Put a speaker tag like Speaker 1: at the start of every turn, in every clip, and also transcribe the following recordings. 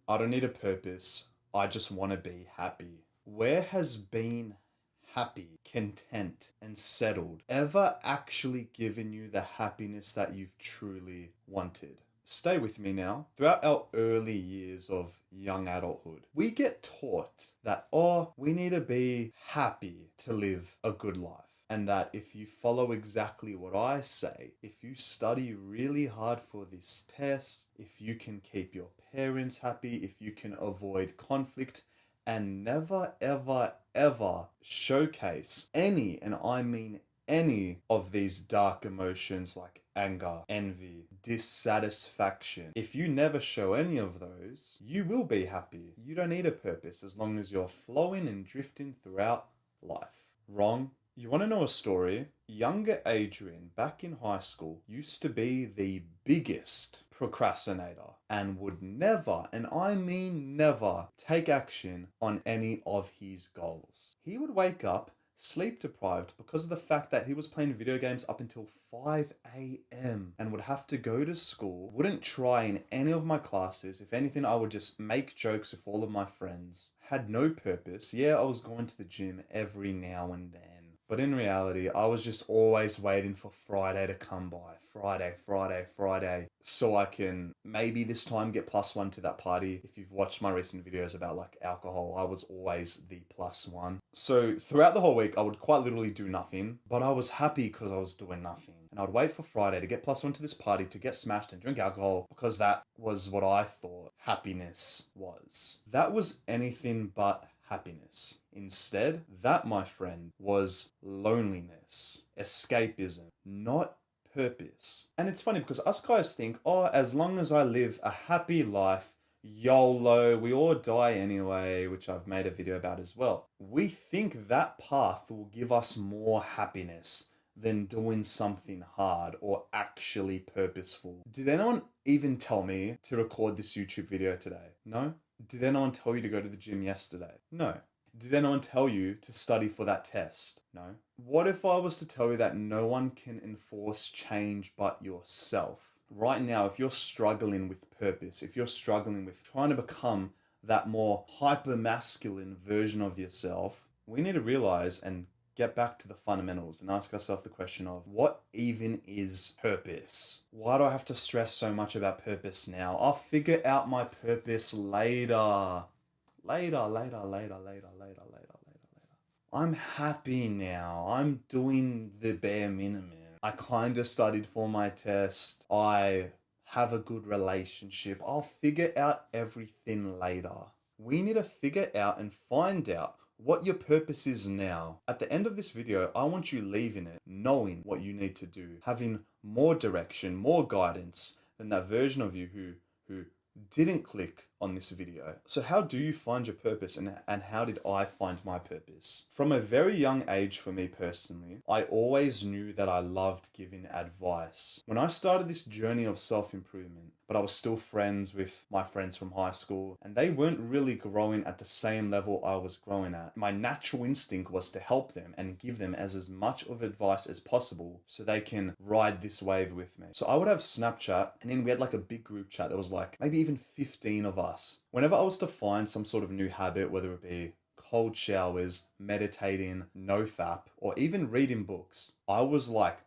Speaker 1: I don't need a purpose. I just want to be happy. Where has being happy, content, and settled ever actually given you the happiness that you've truly wanted? Stay with me now. Throughout our early years of young adulthood, we get taught that, oh, we need to be happy to live a good life. And that if you follow exactly what I say, if you study really hard for this test, if you can keep your parents happy, if you can avoid conflict, and never, ever, ever showcase any, and I mean any of these dark emotions like anger, envy, dissatisfaction. If you never show any of those, you will be happy. You don't need a purpose as long as you're flowing and drifting throughout life. Wrong? You want to know a story? Younger Adrian, back in high school, used to be the biggest procrastinator and would never, and I mean never, take action on any of his goals. He would wake up sleep deprived because of the fact that he was playing video games up until 5 a.m. and would have to go to school, wouldn't try in any of my classes. If anything, I would just make jokes with all of my friends. Had no purpose. Yeah, I was going to the gym every now and then. But in reality, I was just always waiting for Friday to come by. Friday. So I can maybe this time get +1 to that party. If you've watched my recent videos about like alcohol, I was always the +1. So throughout the whole week, I would quite literally do nothing. But I was happy because I was doing nothing. And I'd wait for Friday to get +1 to this party, to get smashed and drink alcohol, because that was what I thought happiness was. That was anything but happiness. Instead, that, my friend, was loneliness, escapism, not purpose. And it's funny because us guys think, oh, as long as I live a happy life, YOLO, we all die anyway, which I've made a video about as well. We think that path will give us more happiness than doing something hard or actually purposeful. Did anyone even tell me to record this YouTube video today? No? Did anyone tell you to go to the gym yesterday? No. Did anyone tell you to study for that test? No. What if I was to tell you that no one can enforce change but yourself? Right now, if you're struggling with purpose, if you're struggling with trying to become that more hyper-masculine version of yourself, we need to realize and get back to the fundamentals and ask ourselves the question of, what even is purpose? Why do I have to stress so much about purpose now? I'll figure out my purpose later. Later. I'm happy now. I'm doing the bare minimum. I kind of studied for my test. I have a good relationship. I'll figure out everything later. We need to figure out and find out what your purpose is now. At the end of this video, I want you leaving it knowing what you need to do, having more direction, more guidance than that version of you who didn't click on this video. So how do you find your purpose, and how did I find my purpose? From a very young age for me personally, I always knew that I loved giving advice. When I started this journey of self-improvement, but I was still friends with my friends from high school, and they weren't really growing at the same level I was growing at. My natural instinct was to help them and give them as much of advice as possible so they can ride this wave with me. So I would have Snapchat, and then we had like a big group chat that was like maybe even 15 of us. Whenever I was to find some sort of new habit, whether it be cold showers, meditating, nofap, or even reading books, I was like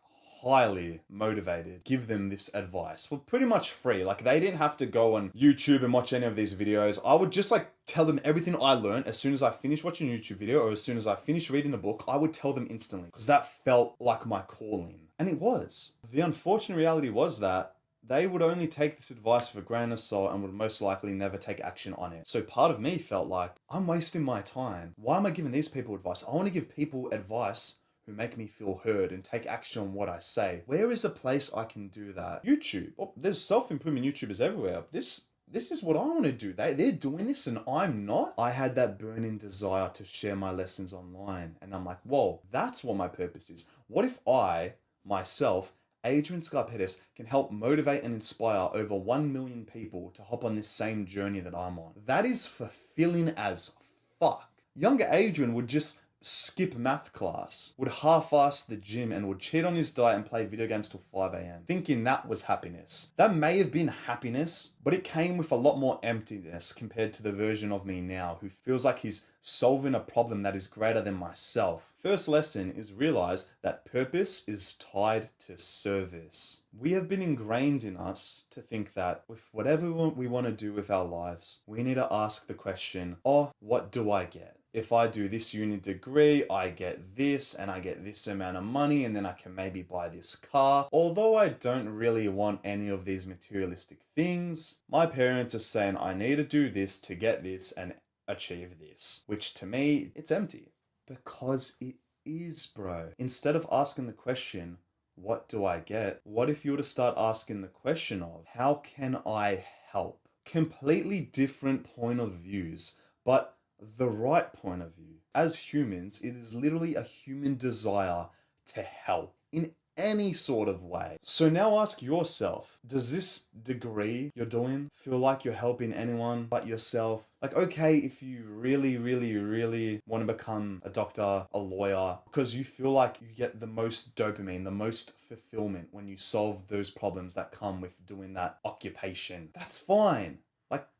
Speaker 1: highly motivated, give them this advice for pretty much free. Like, they didn't have to go on YouTube and watch any of these videos. I would just like tell them everything I learned as soon as I finished watching a YouTube video, or as soon as I finished reading a book. I would tell them instantly because that felt like my calling. And it was. The unfortunate reality was that they would only take this advice with a grain of salt and would most likely never take action on it. So part of me felt like, I'm wasting my time. Why am I giving these people advice? I want to give people advice who make me feel heard and take action on what I say. Where is a place I can do that? YouTube. Oh, there's self-improvement YouTubers everywhere. This is what I want to do. They're doing this and I'm not. I had that burning desire to share my lessons online. And I'm like, whoa, that's what my purpose is. What if I, myself, Adrian Petis, can help motivate and inspire over 1 million people to hop on this same journey that I'm on? That is fulfilling as fuck. Younger Adrian would just skip math class, would half-ass the gym, and would cheat on his diet and play video games till 5 a.m., thinking that was happiness. That may have been happiness, but it came with a lot more emptiness compared to the version of me now who feels like he's solving a problem that is greater than myself. First lesson is realize that purpose is tied to service. We have been ingrained in us to think that with whatever we want to do with our lives, we need to ask the question, oh, what do I get? If I do this uni degree, I get this and I get this amount of money and then I can maybe buy this car. Although I don't really want any of these materialistic things, my parents are saying I need to do this to get this and achieve this, which to me, it's empty. Because it is, bro. Instead of asking the question, what do I get? What if you were to start asking the question of, how can I help? Completely different point of views, but the right point of view. As humans, it is literally a human desire to help in any sort of way. So now ask yourself, does this degree you're doing feel like you're helping anyone but yourself? Like, okay, if you really, really, really want to become a doctor, a lawyer, because you feel like you get the most dopamine, the most fulfillment when you solve those problems that come with doing that occupation, that's fine.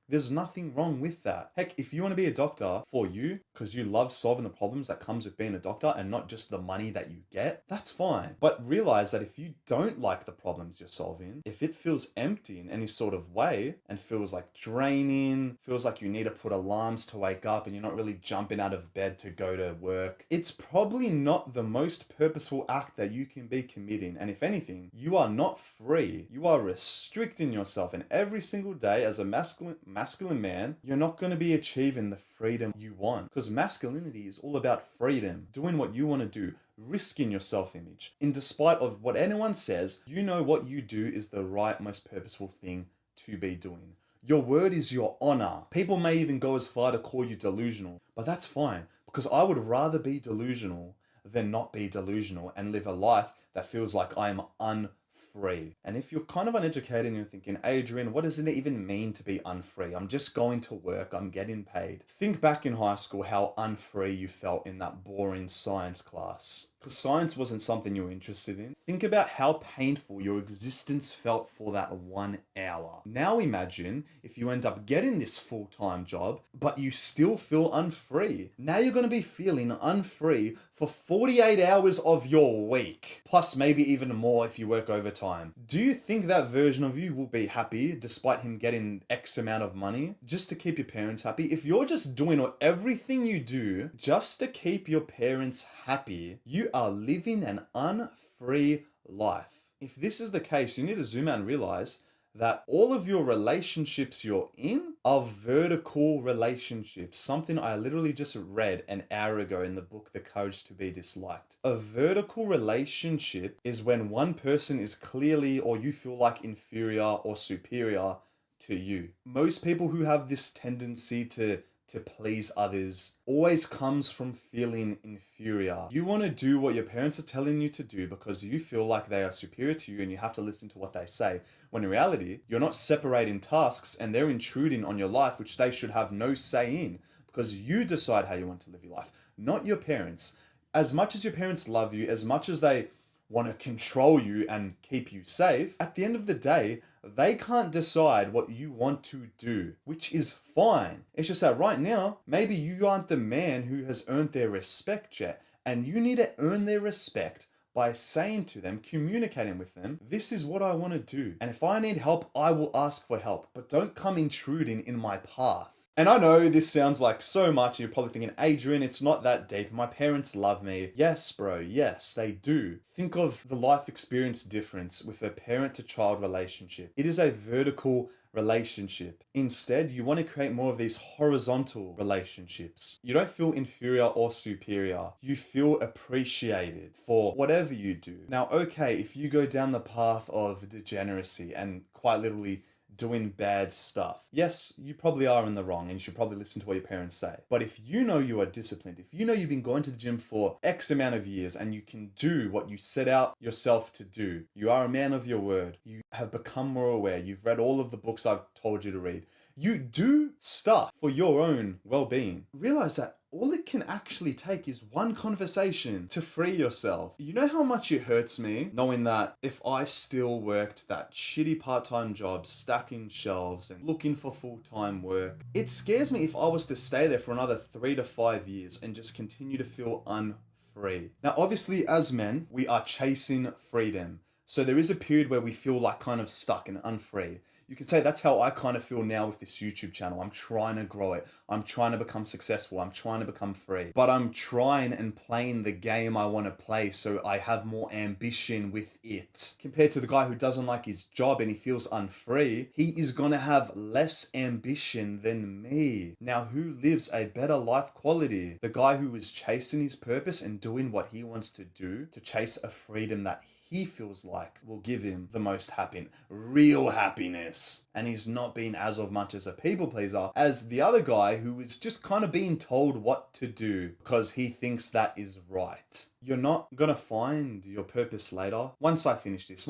Speaker 1: There's nothing wrong with that. Heck, if you want to be a doctor for you, because you love solving the problems that comes with being a doctor and not just the money that you get, that's fine. But realize that if you don't like the problems you're solving, if it feels empty in any sort of way and feels like draining, feels like you need to put alarms to wake up and you're not really jumping out of bed to go to work, it's probably not the most purposeful act that you can be committing. And if anything, you are not free. You are restricting yourself. And every single day as a masculine man, you're not going to be achieving the freedom you want, because masculinity is all about freedom, doing what you want to do, risking your self-image. In despite of what anyone says, you know what you do is the right, most purposeful thing to be doing. Your word is your honor. People may even go as far to call you delusional, but that's fine, because I would rather be delusional than not be delusional and live a life that feels like I am unfree. And if you're kind of uneducated and you're thinking, Adrian, what does it even mean to be unfree? I'm just going to work, I'm getting paid. Think back in high school how unfree you felt in that boring science class. Because science wasn't something you were interested in. Think about how painful your existence felt for that 1 hour. Now imagine if you end up getting this full-time job, but you still feel unfree. Now you're going to be feeling unfree for 48 hours of your week, plus maybe even more if you work overtime. Do you think that version of you will be happy despite him getting X amount of money just to keep your parents happy? If you're just doing everything you do just to keep your parents happy, you are living an unfree life. If this is the case, you need to zoom out and realize that all of your relationships you're in are vertical relationships. Something I literally just read an hour ago in the book, The Courage to Be Disliked. A vertical relationship is when one person is clearly, or you feel like, inferior or superior to you. Most people who have this tendency to please others always comes from feeling inferior. You want to do what your parents are telling you to do because you feel like they are superior to you and you have to listen to what they say. When in reality, you're not separating tasks and they're intruding on your life, which they should have no say in, because you decide how you want to live your life, not your parents. As much as your parents love you, as much as they want to control you and keep you safe, at the end of the day, they can't decide what you want to do, which is fine. It's just that right now, maybe you aren't the man who has earned their respect yet, and you need to earn their respect by saying to them, communicating with them, this is what I want to do. And if I need help, I will ask for help, but don't come intruding in my path. And I know this sounds like so much, and you're probably thinking, Adrian, it's not that deep. My parents love me. Yes, bro, yes, they do. Think of the life experience difference with a parent-to-child relationship. It is a vertical relationship. Instead, you want to create more of these horizontal relationships. You don't feel inferior or superior. You feel appreciated for whatever you do. Now, okay, if you go down the path of degeneracy and quite literally doing bad stuff, yes, you probably are in the wrong and you should probably listen to what your parents say. But if you know you are disciplined, if you know you've been going to the gym for X amount of years and you can do what you set out yourself to do, you are a man of your word, you have become more aware, you've read all of the books I've told you to read, you do stuff for your own well-being, realize that all it can actually take is one conversation to free yourself. You know how much it hurts me knowing that if I still worked that shitty part-time job, stacking shelves and looking for full-time work, it scares me if I was to stay there for another 3 to 5 years and just continue to feel unfree. Now, obviously, as men, we are chasing freedom. So there is a period where we feel like kind of stuck and unfree. You could say that's how I kind of feel now with this YouTube channel. I'm trying to grow it. I'm trying to become successful. I'm trying to become free. But I'm trying and playing the game I want to play so I have more ambition with it. Compared to the guy who doesn't like his job and he feels unfree, he is going to have less ambition than me. Now, who lives a better life quality? The guy who is chasing his purpose and doing what he wants to do to chase a freedom that he feels like will give him the most real happiness. And he's not being as of much as a people pleaser as the other guy who is just kind of being told what to do because he thinks that is right. You're not gonna find your purpose later. Once I finish this.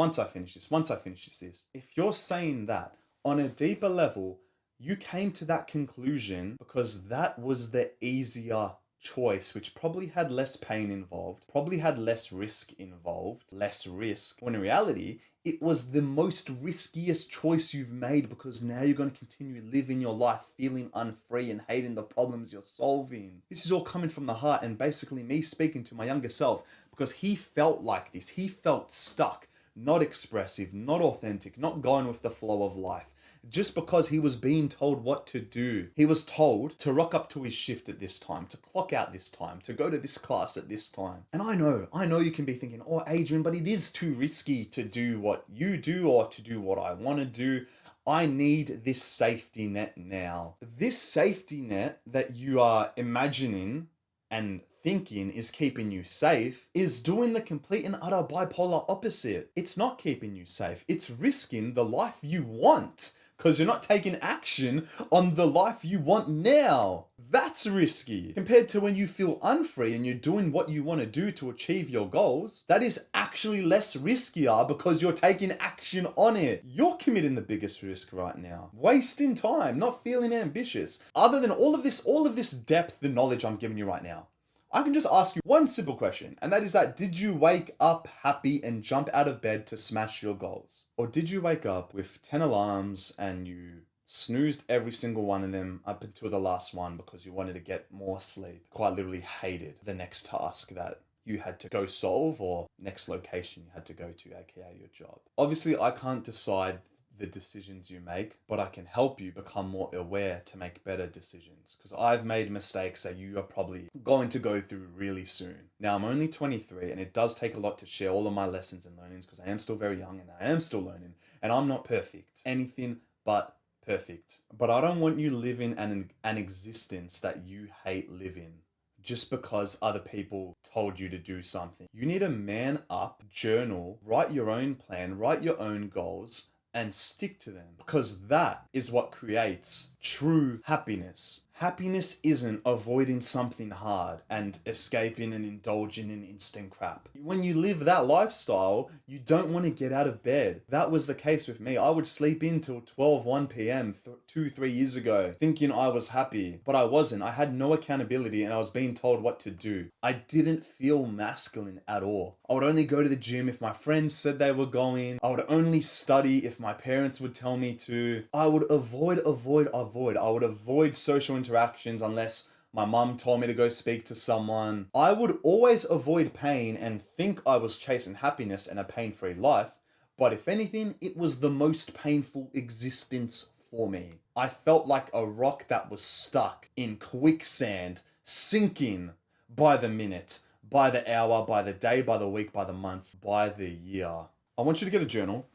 Speaker 1: If you're saying that on a deeper level, you came to that conclusion because that was the easier choice, which probably had less pain involved, probably had less risk involved, when in reality, it was the most riskiest choice you've made because now you're going to continue living your life feeling unfree and hating the problems you're solving. This is all coming from the heart and basically me speaking to my younger self because he felt like this. He felt stuck, not expressive, not authentic, not going with the flow of life. Just because he was being told what to do. He was told to rock up to his shift at this time, to clock out this time, to go to this class at this time. And I know you can be thinking, oh, Adrian, but it is too risky to do what you do or to do what I want to do. I need this safety net now. This safety net that you are imagining and thinking is keeping you safe is doing the complete and utter bipolar opposite. It's not keeping you safe. It's risking the life you want. Because you're not taking action on the life you want now. That's risky. Compared to when you feel unfree and you're doing what you want to do to achieve your goals, that is actually less riskier because you're taking action on it. You're committing the biggest risk right now. Wasting time, not feeling ambitious. Other than all of this depth, the knowledge I'm giving you right now, I can just ask you one simple question, and that is that did you wake up happy and jump out of bed to smash your goals? Or did you wake up with 10 alarms and you snoozed every single one of them up until the last one because you wanted to get more sleep? Quite literally hated the next task that you had to go solve or next location you had to go to, aka your job. Obviously, I can't decide the decisions you make, but I can help you become more aware to make better decisions because I've made mistakes that you are probably going to go through really soon. Now, I'm only 23 and it does take a lot to share all of my lessons and learnings because I am still very young and I am still learning and I'm not perfect. Anything but perfect. But I don't want you living an existence that you hate living just because other people told you to do something. You need to man up, journal, write your own plan, write your own goals, and stick to them because that is what creates true happiness. Happiness isn't avoiding something hard and escaping and indulging in instant crap. When you live that lifestyle, you don't want to get out of bed. That was the case with me. I would sleep in till 1 p.m. 3 years ago, thinking I was happy, but I wasn't. I had no accountability and I was being told what to do. I didn't feel masculine at all. I would only go to the gym if my friends said they were going. I would only study if my parents would tell me to. I would avoid. I would avoid social interactions unless my mum told me to go speak to someone. I would always avoid pain and think I was chasing happiness and a pain-free life. But if anything, it was the most painful existence for me. I felt like a rock that was stuck in quicksand, sinking by the minute, by the hour, by the day, by the week, by the month, by the year. I want you to get a journal.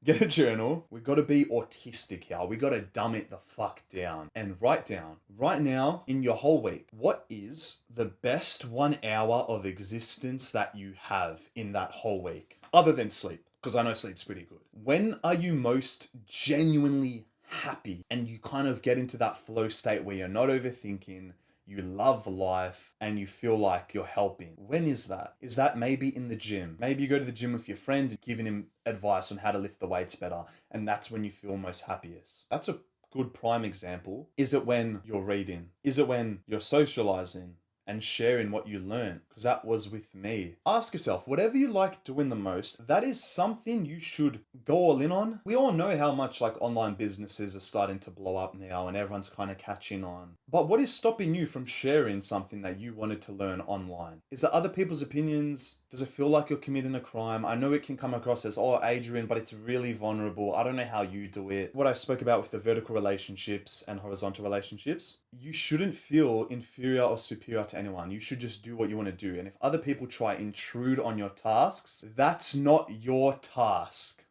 Speaker 1: Get a journal. We got to be autistic here. We got to dumb it the fuck down and write down right now in your whole week, what is the best 1 hour of existence that you have in that whole week other than sleep? Because I know sleep's pretty good. When are you most genuinely happy and you kind of get into that flow state where you're not overthinking, you love life, and you feel like you're helping? When is that? Is that maybe in the gym? Maybe you go to the gym with your friend, giving him advice on how to lift the weights better, and that's when you feel most happiest. That's a good prime example. Is it when you're reading? Is it when you're socializing and sharing what you learn? Because that was with me. Ask yourself, whatever you like doing the most, that is something you should go all in on. We all know how much like online businesses are starting to blow up now and everyone's kind of catching on. But what is stopping you from sharing something that you wanted to learn online? Is it other people's opinions? Does it feel like you're committing a crime? I know it can come across as, oh, Adrian, but it's really vulnerable. I don't know how you do it. What I spoke about with the vertical relationships and horizontal relationships, you shouldn't feel inferior or superior to anyone. You should just do what you want to do. And if other people try intrude on your tasks, that's not your task.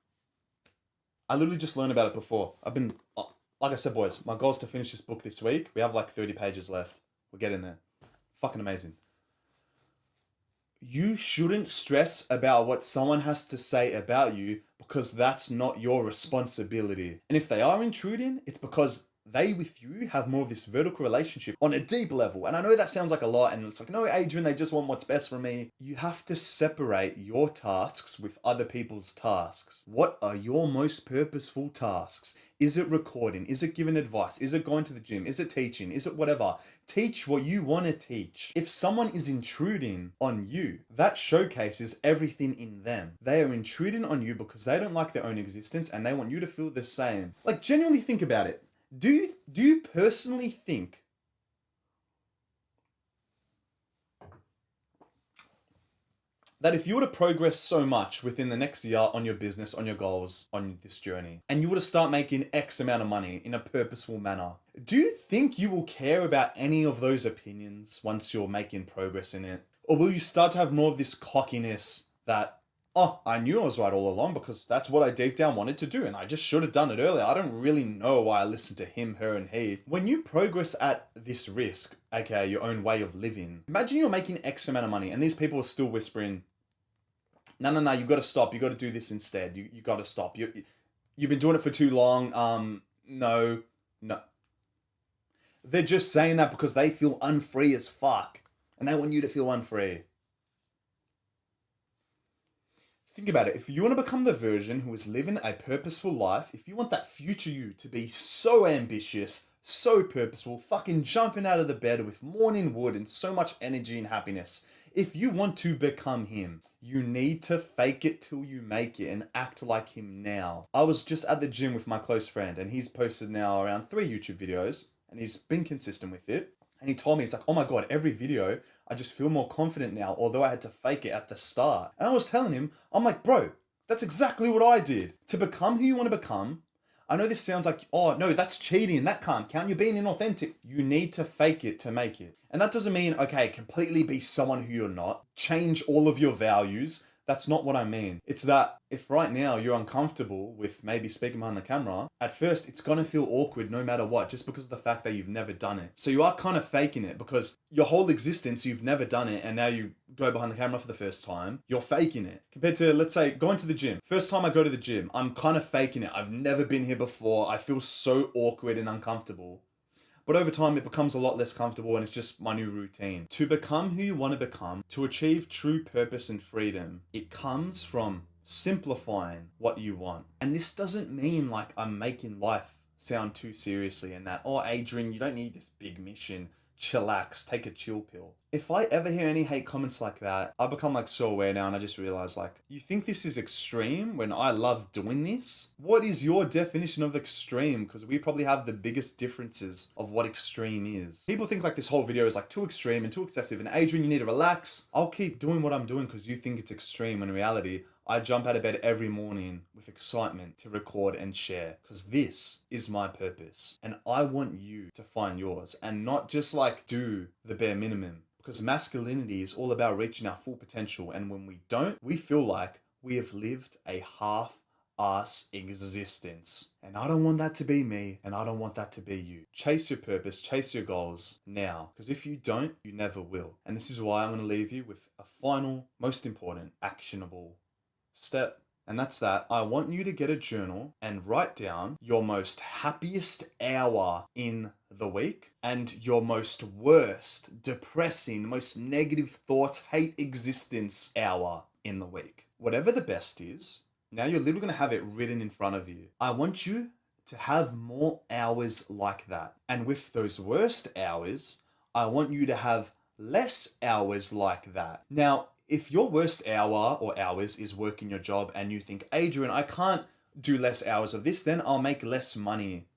Speaker 1: I literally just learned about it before. Like I said, boys, my goal is to finish this book this week. We have like 30 pages left. We're getting there. Fucking amazing. You shouldn't stress about what someone has to say about you because that's not your responsibility. And if they are intruding, it's because they with you have more of this vertical relationship on a deep level. And I know that sounds like a lot and it's like, no, Adrian, they just want what's best for me. You have to separate your tasks with other people's tasks. What are your most purposeful tasks? Is it recording? Is it giving advice? Is it going to the gym? Is it teaching? Is it whatever? Teach what you want to teach. If someone is intruding on you, that showcases everything in them. They are intruding on you because they don't like their own existence and they want you to feel the same. Like, genuinely think about it. Do you personally think that if you were to progress so much within the next year on your business, on your goals, on this journey, and you were to start making X amount of money in a purposeful manner, do you think you will care about any of those opinions once you're making progress in it? Or will you start to have more of this cockiness that, oh, I knew I was right all along because that's what I deep down wanted to do and I just should have done it earlier. I don't really know why I listened to him, her, and he. When you progress at this risk, aka your own way of living, imagine you're making X amount of money and these people are still whispering, no, you got to stop. You got to do this instead. You got to stop. You've been doing it for too long. No. They're just saying that because they feel unfree as fuck and they want you to feel unfree. Think about it. If you want to become the version who is living a purposeful life, if you want that future you to be so ambitious, so purposeful, fucking jumping out of the bed with morning wood and so much energy and happiness, if you want to become him, you need to fake it till you make it and act like him now. I was just at the gym with my close friend and he's posted now around 3 YouTube videos and he's been consistent with it. And he told me, he's like, oh my God, every video, I just feel more confident now, although I had to fake it at the start. And I was telling him, I'm like, bro, that's exactly what I did. To become who you want to become, I know this sounds like, oh no, that's cheating, that can't count, you're being inauthentic. You need to fake it to make it. And that doesn't mean, okay, completely be someone who you're not, change all of your values. That's not what I mean. It's that if right now you're uncomfortable with maybe speaking behind the camera, at first it's gonna feel awkward no matter what, just because of the fact that you've never done it. So you are kind of faking it because your whole existence you've never done it and now you go behind the camera for the first time, you're faking it. Compared to, let's say, going to the gym. First time I go to the gym, I'm kind of faking it. I've never been here before. I feel so awkward and uncomfortable. But over time, it becomes a lot less comfortable and it's just my new routine. To become who you want to become, to achieve true purpose and freedom, it comes from simplifying what you want. And this doesn't mean like I'm making life sound too seriously and that, oh, Adrian, you don't need this big mission. Chillax, take a chill pill. If I ever hear any hate comments like that, I become like so aware now and I just realize like, you think this is extreme when I love doing this? What is your definition of extreme? Because we probably have the biggest differences of what extreme is. People think like this whole video is like too extreme and too excessive and Adrian, you need to relax. I'll keep doing what I'm doing because you think it's extreme when in reality, I jump out of bed every morning with excitement to record and share because this is my purpose and I want you to find yours and not just like do the bare minimum because masculinity is all about reaching our full potential and when we don't, we feel like we have lived a half-ass existence and I don't want that to be me and I don't want that to be you. Chase your purpose, chase your goals now because if you don't, you never will. And this is why I'm going to leave you with a final, most important, actionable step. And that's that I want you to get a journal and write down your most happiest hour in the week and your most worst, depressing, most negative thoughts, hate existence hour in the week. Whatever the best is, now you're literally going to have it written in front of you. I want you to have more hours like that. And with those worst hours, I want you to have less hours like that. Now, if your worst hour or hours is working your job and you think, Adrian, I can't do less hours of this, then I'll make less money.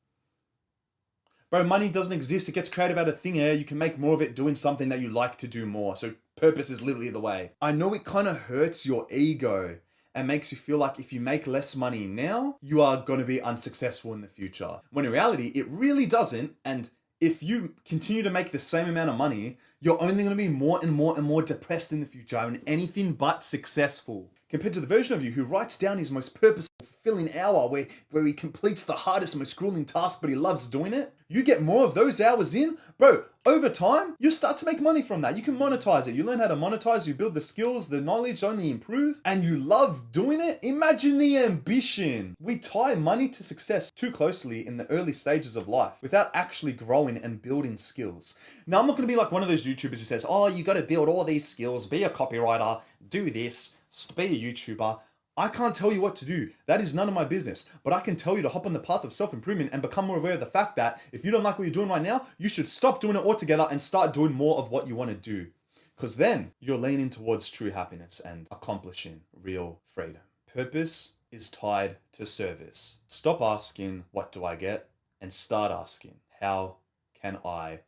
Speaker 1: Bro, money doesn't exist. It gets created out of thin air. You can make more of it doing something that you like to do more. So purpose is literally the way. I know it kind of hurts your ego and makes you feel like if you make less money now, you are going to be unsuccessful in the future. When in reality, it really doesn't. And if you continue to make the same amount of money, you're only going to be more and more and more depressed in the future and anything but successful. Compared to the version of you who writes down his most purposeful, fulfilling hour where he completes the hardest, most grueling task, but he loves doing it. You get more of those hours in, bro, over time, you start to make money from that. You can monetize it. You learn how to monetize, you build the skills, the knowledge only improve, and you love doing it. Imagine the ambition. We tie money to success too closely in the early stages of life without actually growing and building skills. Now, I'm not going to be like one of those YouTubers who says, oh, you got to build all these skills, be a copywriter, do this, be a YouTuber. I can't tell you what to do. That is none of my business. But I can tell you to hop on the path of self-improvement and become more aware of the fact that if you don't like what you're doing right now, you should stop doing it altogether and start doing more of what you want to do. Because then you're leaning towards true happiness and accomplishing real freedom. Purpose is tied to service. Stop asking, what do I get? And start asking, how can I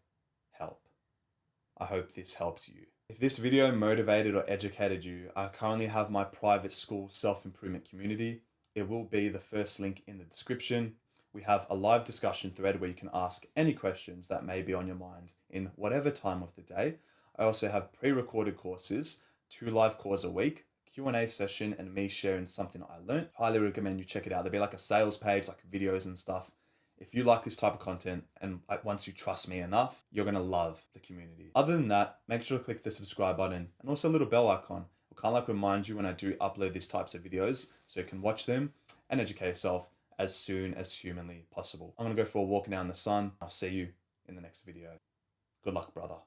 Speaker 1: help? I hope this helped you. If this video motivated or educated you, I currently have my private school self-improvement community. It will be the first link in the description. We have a live discussion thread where you can ask any questions that may be on your mind in whatever time of the day. I also have pre-recorded courses, 2 live calls a week, Q&A session, and me sharing something I learned. Highly recommend you check it out. There'll be like a sales page, like videos and stuff. If you like this type of content and once you trust me enough, you're going to love the community. Other than that, make sure to click the subscribe button and also a little bell icon. It'll kind of like remind you when I do upload these types of videos so you can watch them and educate yourself as soon as humanly possible. I'm going to go for a walk now in the sun. I'll see you in the next video. Good luck, brother.